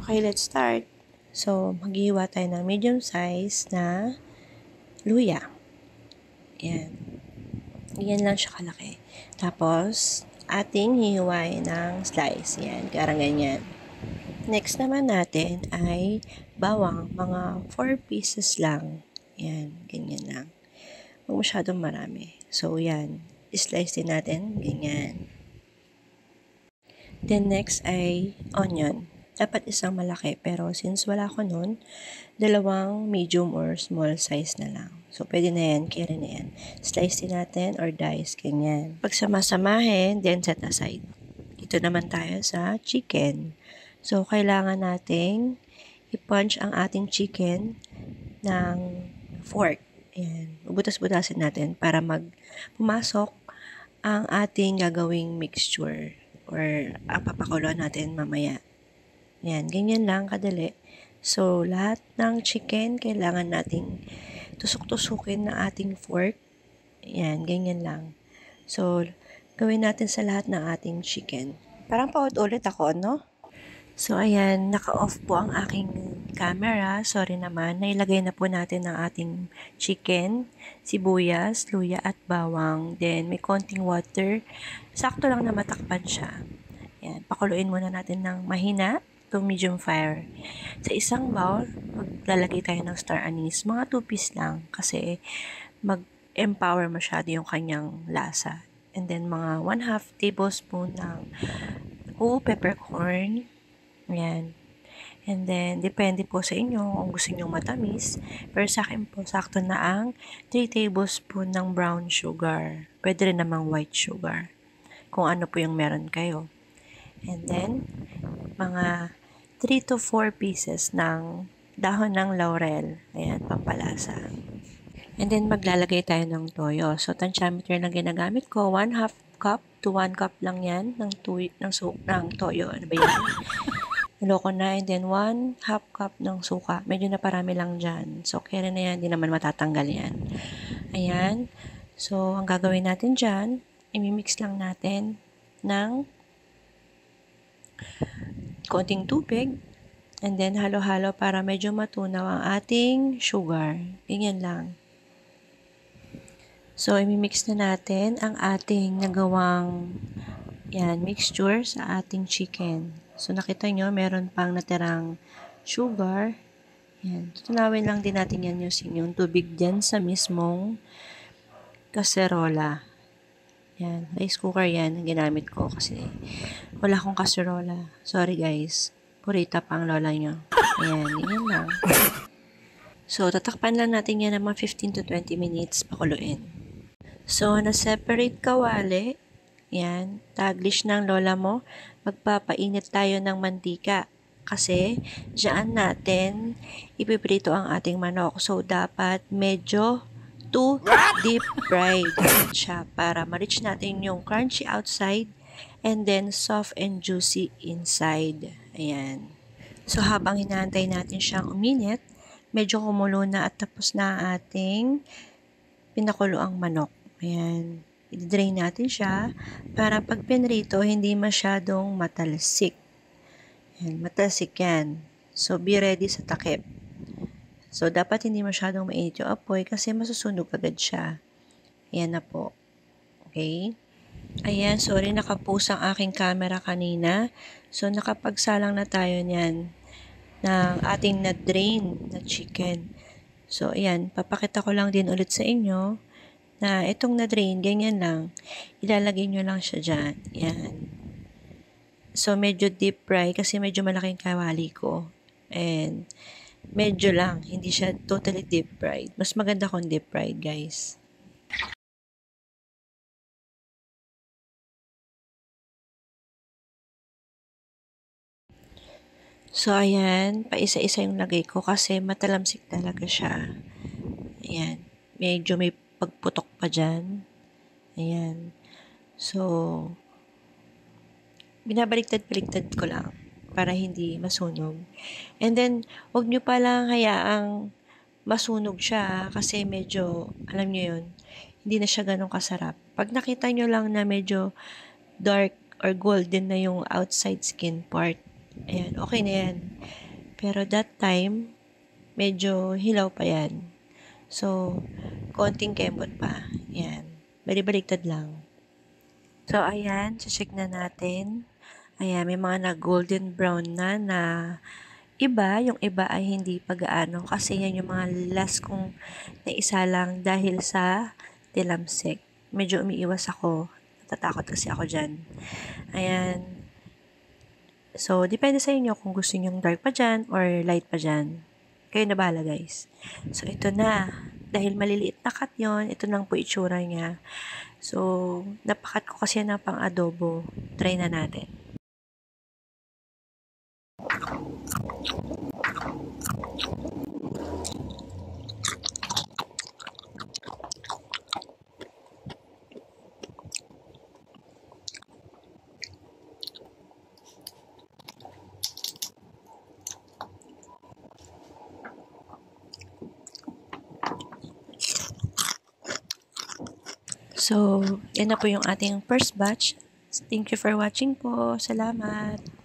Okay, let's start. So, maghihiwa tayo ng medium size na luya. Yan. Yan lang siya kalaki. Tapos, ating hihiwain ng slice. Yan, parang ganyan. Next naman natin ay bawang. Mga 4 pieces lang. Yan, ganyan lang. Huwag masyadong marami. So, yan. Slice din natin. Ganyan. Then, next ay onion. Dapat isang malaki, pero since wala ko nun, 2 medium or small size na lang. So, pwede na yan, carry na yan. Slice din natin or dice, ganyan. Pag samasamahin, then set aside. Dito naman tayo sa chicken. So, kailangan nating i-punch ang ating chicken ng fork. Ayan. Bubutas-butasin natin para pumasok ang ating gagawing mixture or ang papakuluan natin mamaya. Yan, ganyan lang kadali. So, lahat ng chicken, kailangan nating tusok-tusukin ng ating fork. Yan, ganyan lang. So, gawin natin sa lahat ng ating chicken. Parang paulit-ulit ako, no? So, ayan, naka-off po ang aking camera. Sorry naman, nailagay na po natin ang ating chicken, sibuyas, luya at bawang. Then, may konting water. Sakto lang na matakpan siya. Yan, pakuluin muna natin ng mahina to medium fire. Sa isang bowl, maglalagay tayo ng star anise. Mga 2 piece lang kasi mag-empower masyado yung kanyang lasa. And then, mga 1/2 tablespoon ng whole peppercorn. Ayan. And then, depende po sa inyo kung gusto nyo matamis. Pero sa akin po, sakto na ang 3 tablespoon ng brown sugar. Pwede rin namang white sugar. Kung ano po yung meron kayo. And then, mga 3 to 4 pieces ng dahon ng laurel. Ayan, pampalasa. And then, maglalagay tayo ng toyo. So, tantiameter na ginagamit ko, 1/2 cup to 1 cup lang yan ng toyo. Ano ba yan? Naloko na. And then, 1/2 cup ng suka. Medyo naparami lang dyan. So, kaya na yan. Hindi naman matatanggal yan. Ayan. So, ang gagawin natin dyan, imimix lang natin ng konting tubig, and then halo-halo para medyo matunaw ang ating sugar. Ganyan lang. So, imimix na natin ang ating nagawang mixture sa ating chicken. So, nakita nyo, meron pang natirang sugar. Yan. Tutunawin lang din natin yan yung tubig dyan sa mismong kaserola. Yan, rice cooker yan ang ginamit ko kasi wala akong kaserola. Sorry guys, purita pa ang lola nyo. Ayan, yun lang. So, tatakpan lang natin yan ng mga 15 to 20 minutes pakuluin. So, na-separate kawali. Yan, taglish ng lola mo. Magpapainit tayo ng mantika. Kasi, dyan natin ipiprito ang ating manok. So, dapat medyo deep fried siya para ma-reach natin yung crunchy outside and then soft and juicy inside. Ayan. So, habang hinahantay natin siyang uminit, medyo kumulo na at tapos na ating pinakulo ang manok. Ayan. I-drain natin siya para pag pinrito, hindi masyadong matalsik. Ayan, matalsik yan. So, be ready sa takip. So, dapat hindi masyadong mainit yung apoy kasi masusunog agad siya. Ayan na po. Okay? Ayan, sorry, nakapost ang aking camera kanina. So, nakapagsalang na tayo niyan ng ating na-drain na chicken. So, ayan, papakita ko lang din ulit sa inyo na itong na-drain, ganyan lang. Ilalagay nyo lang siya dyan. Ayan. So, medyo deep fry kasi medyo malaking kawali ko. And, medyo lang, hindi siya totally deep fried. Mas maganda kung deep fried, guys. So, ayan, paisa-isa yung lagay ko kasi matalamsik talaga siya. Ayan, medyo may pagputok pa dyan. Ayan. So, binabaliktad-baliktad ko lang para hindi masunog. And then, huwag nyo palang hayaang masunog siya kasi medyo, alam niyo yun, hindi na siya ganun kasarap. Pag nakita nyo lang na medyo dark or golden na yung outside skin part, ayan, okay na yan. Pero that time, medyo hilaw pa yan. So, konting kembot pa. Ayan. Bali-baliktad lang. So, ayan, check na natin. Ayan, may mga na-golden brown na iba. Yung iba ay hindi pa gaano kasi yan yung mga last kong naisa lang dahil sa tilamsik. Medyo umiiwas ako. Natatakot kasi ako dyan. Ayan. So, depende sa inyo kung gusto nyong dark pa dyan or light pa dyan. Kayo na bahala, guys. So, ito na. Dahil maliliit na cut yun, ito lang po itsura niya. So, napakat ko kasi ng pang-adobo. Try na natin. So, yan na po yung ating first batch. Thank you for watching po. Salamat.